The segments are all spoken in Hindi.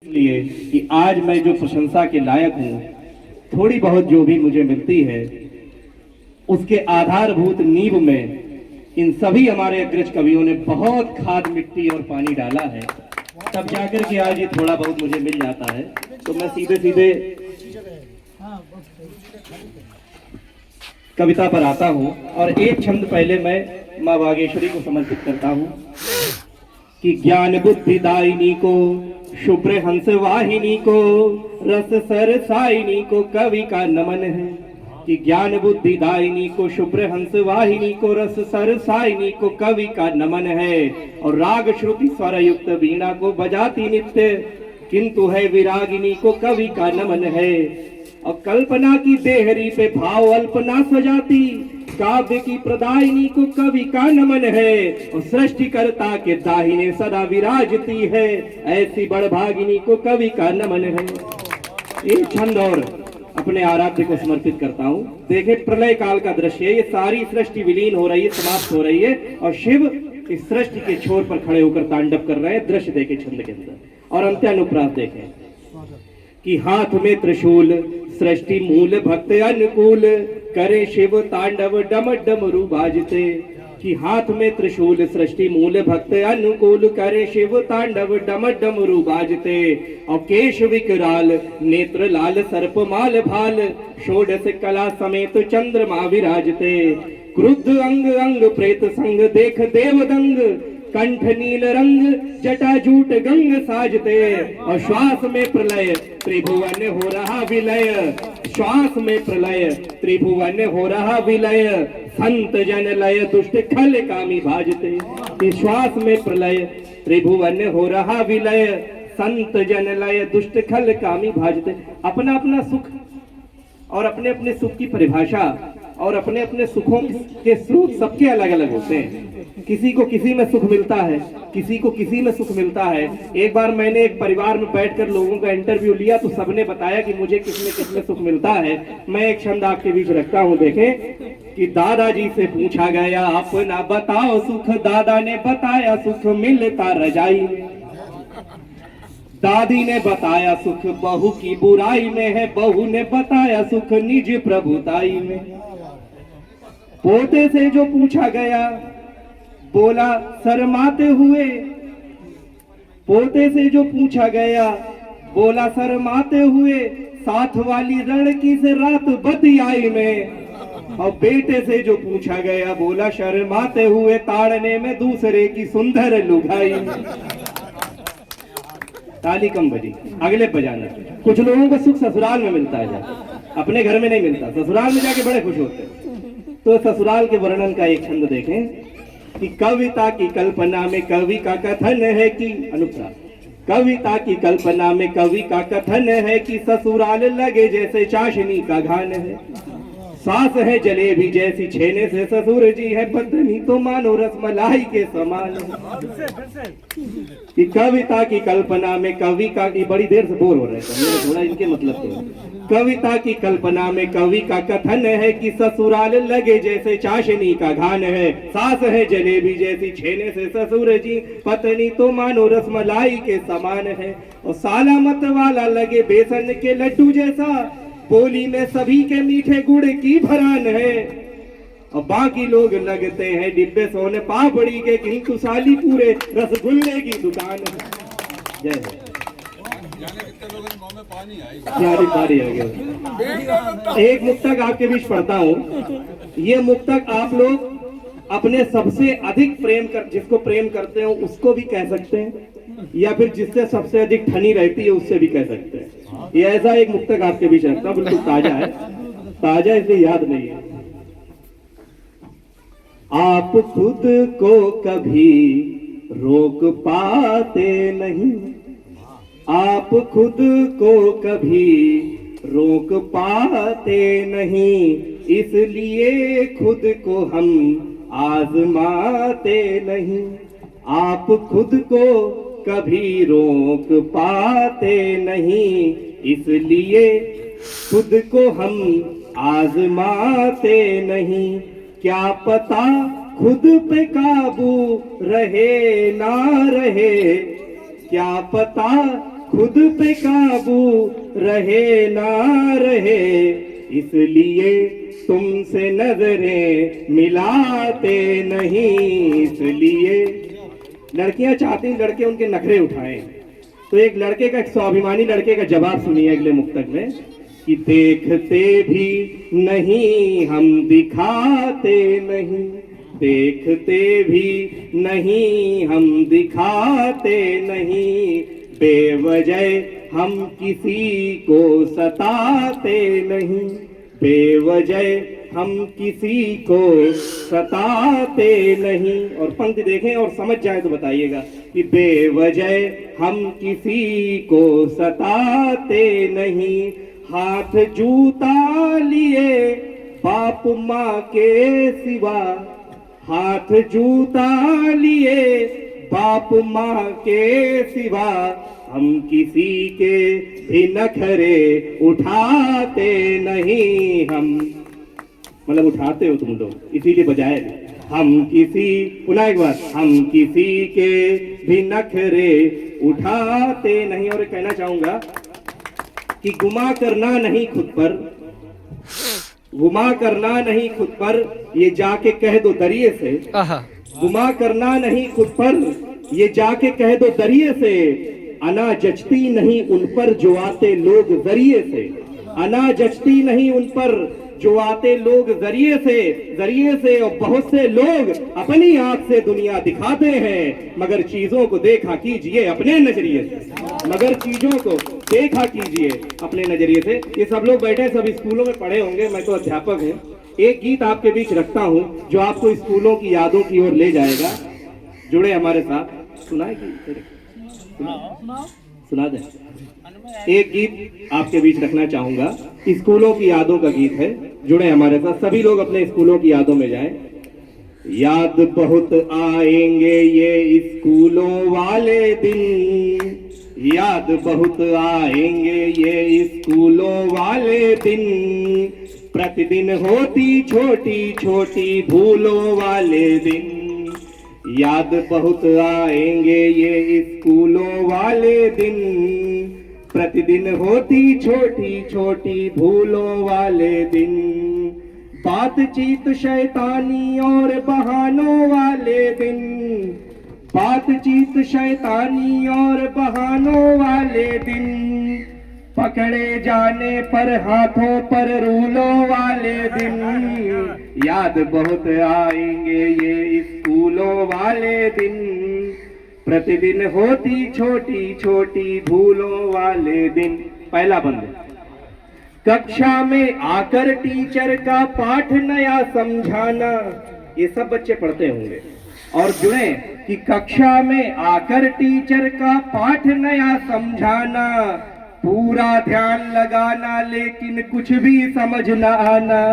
लिए कि आज मैं जो प्रशंसा के लायक हूँ, थोड़ी बहुत जो भी मुझे मिलती है, उसके आधारभूत नींव में इन सभी हमारे अग्रज कवियों ने बहुत खाद, मिट्टी और पानी डाला है, तब जाकर के आज ये थोड़ा बहुत मुझे मिल जाता है। तो मैं सीधे सीधे कविता पर आता हूँ और एक छंद पहले मैं माँ बागेश्वरी को समर्पित करता हूँ कि ज्ञान बुद्धि दायिनी को, शुभ्र हंस वाहिनी को, रस सर साइनी को कवि का नमन है। कि ज्ञान बुद्धि दायिनी को, शुभ्र हंस वाहिनी को, रस सर साइनी को कवि का नमन है। और राग श्रुति स्वर युक्त वीणा को बजाती नित्य किंतु है विरागिनी को कवि का नमन है। और कल्पना की देहरी पे भाव अल्पना सजाती काव्य की प्रदायिनी को कवि का नमन है। और सृष्टिकर्ता के दाहिने सदा विराजती है ऐसी बड़भागिनी को कवि का नमन है। एक छंद और अपने आराध्य को समर्पित करता हूँ। देखे प्रलय काल का दृश्य है, ये सारी सृष्टि विलीन हो रही है, समाप्त हो रही है और शिव इस सृष्टि के छोर पर खड़े होकर तांडव कर रहे हैं। दृश्य देखे छंद के अंदर और अंत्यानुप्रास देखें कि हाथ में त्रिशूल सृष्टि मूल भक्त अनुकूल करे शिव तांडव डम डमरू बाजते। कि हाथ में त्रिशूल सृष्टि मूल भक्त अनुकूल करे शिव तांडव डम डमरू बाजते। और केश विकराल नेत्र लाल सर्प माल भाल षोडश कला समेत चंद्रमा विराजते। क्रुद्ध अंग अंग प्रेत संग देख देवदंग कंठ नील रंग जटाजूट गंग साजते। और श्वास में प्रलय त्रिभुवन हो रहा विलय, श्वास में प्रलय त्रिभुवन हो रहा विलय, संत जन लय दुष्ट खल कामी भाजते। कि श्वास में प्रलय त्रिभुवन हो रहा विलय, संत जन लय दुष्ट खल कामी भाजते। अपना अपना सुख और अपने अपने सुख की परिभाषा और अपने अपने सुखों के स्रोत सबके अलग अलग होते हैं। किसी को किसी में सुख मिलता है, किसी को किसी में सुख मिलता है। एक बार मैंने एक परिवार में बैठकर लोगों का इंटरव्यू लिया तो सबने बताया कि मुझे किसमें सुख मिलता है। मैं एक छंद आपके बीच रखता हूँ, देखें कि दादाजी से पूछा गया अपना बताओ सुख, दादा ने बताया सुख मिलता रजाई में। दादी ने बताया सुख बहू की बुराई में है, बहू ने बताया सुख निज प्रभुताई में। पोते से जो पूछा गया बोला शर्माते हुए, पोते से जो पूछा गया बोला शर्माते हुए, साथ वाली लड़की से रात बतियाई में। और बेटे से जो पूछा गया बोला शर्माते हुए, ताड़ने में दूसरे की सुंदर लुगाई में। ताली कम बजी, अगले बजाना। कुछ लोगों को सुख ससुराल में मिलता है, अपने घर में नहीं मिलता, ससुराल में जाके बड़े खुश होते हैं। तो ससुराल के वर्णन का एक छंद देखें कि कविता की कल्पना में कवि का कथन है कि अनुप्रास, कविता की कल्पना में कवि का कथन है कि ससुराल लगे जैसे चाशनी का घान है। सास है जलेबी जैसी छेने से ससुर जी है पत्नी तो मानो रसमलाई के समान है। कि कविता की कल्पना में कवि का, बड़ी देर से बोर हो रहे थे, थोड़ा इनके मतलब तो। कविता की कल्पना में कवि का कथन है कि ससुराल लगे जैसे चाशनी का घान है। सास है जलेबी जैसी छेने से ससुर जी पत्नी तो मानो रसमलाई के समान है। और साला मत वाला लगे बेसन के लड्डू जैसा, बोली में सभी के मीठे गुड़ की भरान है। और बाकी लोग लगते हैं डिब्बे सोने पापड़ी के, किंतु साली पूरे रसगुल्ले की दुकान है। जय हो। एक मुक्तक आपके बीच पढ़ता हूँ। ये मुक्तक आप लोग अपने सबसे अधिक प्रेम कर, जिसको प्रेम करते हो उसको भी कह सकते हैं, या फिर जिससे सबसे अधिक ठनी रहती है उससे भी कह सकते हैं। ये ऐसा एक मुक्तक आपके बीच रखता हूँ, बिल्कुल ताजा है, ताजा इसलिए याद नहीं है। आप खुद को कभी रोक पाते नहीं, आप खुद को कभी रोक पाते नहीं, इसलिए खुद को हम आजमाते नहीं। आप खुद को कभी रोक पाते नहीं, इसलिए खुद को हम आजमाते नहीं। क्या पता खुद पे काबू रहे ना रहे, क्या पता खुद पे काबू रहे ना रहे, इसलिए तुमसे नजरें मिलाते नहीं। इसलिए लड़कियां चाहती हैं लड़के उनके नखरे उठाएं, तो एक लड़के का, एक स्वाभिमानी लड़के का जवाब सुनिए अगले मुक्तक में कि देखते भी नहीं हम दिखाते नहीं, देखते भी नहीं हम दिखाते नहीं, बेवजह हम किसी को सताते नहीं, बेवजह हम किसी को सताते नहीं। और पंक्ति देखें और समझ जाए तो बताइएगा कि बेवजह हम किसी को सताते नहीं, हाथ जूता लिए बाप माँ के सिवा, हाथ जूता लिए बाप माँ के सिवा, हम किसी के भी नखरे उठाते नहीं। हम मतलब उठाते हो तुम लोग, इसीलिए बजाय हम किसी, पुनः एक बार, हम किसी के भी नखरे उठाते नहीं। और कहना चाहूंगा कि गुमा करना नहीं खुद पर, गुमा करना नहीं खुद पर, ये जाके कह दो दरिये से, गुमा करना नहीं खुद पर, ये जाके कह दो दरिये से, अना जचती नहीं उन पर जो आते लोग जरिए से, अना जचती नहीं उन पर जो आते लोग जरिए से। और बहुत से लोग अपनी आंख से दुनिया दिखाते हैं, मगर चीजों को देखा कीजिए अपने नजरिए से, मगर चीजों को देखा कीजिए अपने नजरिए से। ये सब लोग बैठे सब स्कूलों में पढ़े होंगे, मैं तो अध्यापक हूँ। एक गीत आपके बीच रखता हूँ जो आपको स्कूलों की यादों की ओर ले जाएगा। जुड़े हमारे साथ, सुनाए कि सुना दे। एक गीत आपके बीच रखना चाहूंगा, स्कूलों की यादों का गीत है। जुड़े हमारे साथ, सभी लोग अपने स्कूलों की यादों में जाएं। याद बहुत आएंगे ये स्कूलों वाले दिन, याद बहुत आएंगे ये स्कूलों वाले दिन, प्रतिदिन होती छोटी छोटी भूलों वाले दिन, याद बहुत आएंगे ये स्कूलों वाले दिन, प्रतिदिन होती छोटी छोटी भूलों वाले दिन, बातचीत शैतानी और बहानों वाले दिन, बातचीत शैतानी और बहानों वाले दिन, पकड़े जाने पर हाथों पर रूलों वाले दिन, याद बहुत आएंगे ये स्कूलों वाले दिन, प्रतिदिन होती छोटी छोटी भूलों वाले दिन। पहला बंद, कक्षा में आकर टीचर का पाठ नया समझाना, ये सब बच्चे पढ़ते होंगे और जुड़े कि कक्षा में आकर टीचर का पाठ नया समझाना, पूरा ध्यान लगाना लेकिन कुछ भी समझ न आना,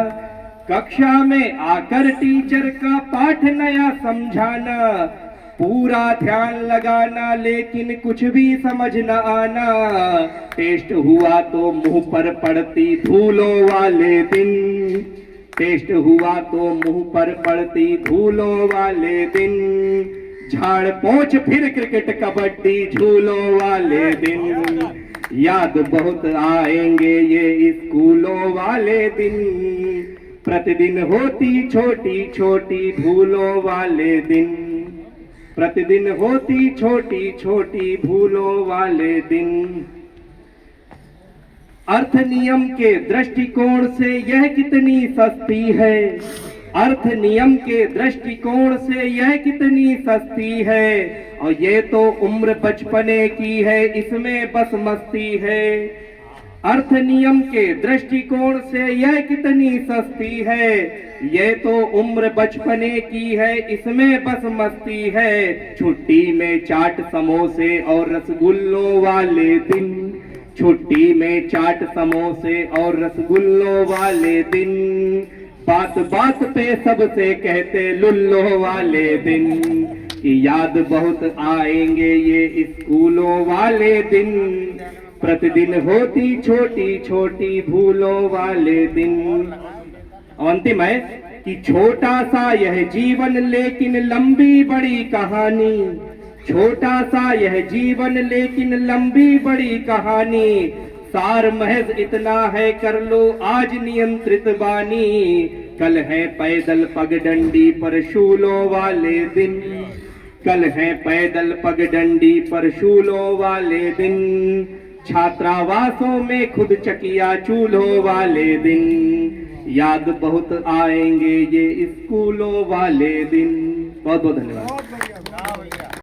कक्षा में आकर टीचर का पाठ नया समझाना, पूरा ध्यान लगाना लेकिन कुछ भी समझ न आना, टेस्ट हुआ तो मुंह पर पड़ती धूलों वाले दिन, टेस्ट हुआ तो मुंह पर पड़ती धूलों वाले दिन, झाड़ पोंछ फिर क्रिकेट कबड्डी झूलों वाले दिन, याद बहुत आएंगे ये स्कूलों वाले दिन, प्रतिदिन होती छोटी छोटी भूलों वाले दिन, प्रतिदिन होती छोटी छोटी भूलों वाले दिन। अर्थ नियम के दृष्टिकोण से यह कितनी सस्ती है, अर्थ नियम के दृष्टिकोण से यह कितनी सस्ती है, और ये तो उम्र बचपने की है इसमें बस मस्ती है, अर्थ नियम के दृष्टिकोण से यह कितनी सस्ती है, ये तो उम्र बचपने की है इसमें बस मस्ती है, छुट्टी में चाट समोसे और रसगुल्लों वाले दिन, छुट्टी में चाट समोसे और रसगुल्लों वाले दिन, बात बात पे सबसे कहते लुल्लो वाले दिन, याद बहुत आएंगे ये स्कूलों वाले दिन, प्रतिदिन होती छोटी छोटी भूलों वाले दिन। अंतिम है कि छोटा सा यह जीवन लेकिन लंबी बड़ी कहानी, छोटा सा यह जीवन लेकिन लंबी बड़ी कहानी, सार महज इतना है कर लो आज नियंत्रित बानी, कल है पैदल पगडंडी पर शूलों वाले दिन, कल है पैदल पगडंडी पर शूलों वाले दिन, छात्रावासों में खुद चकिया चूल्हों वाले दिन, याद बहुत आएंगे ये स्कूलों वाले दिन। बहुत बहुत धन्यवाद।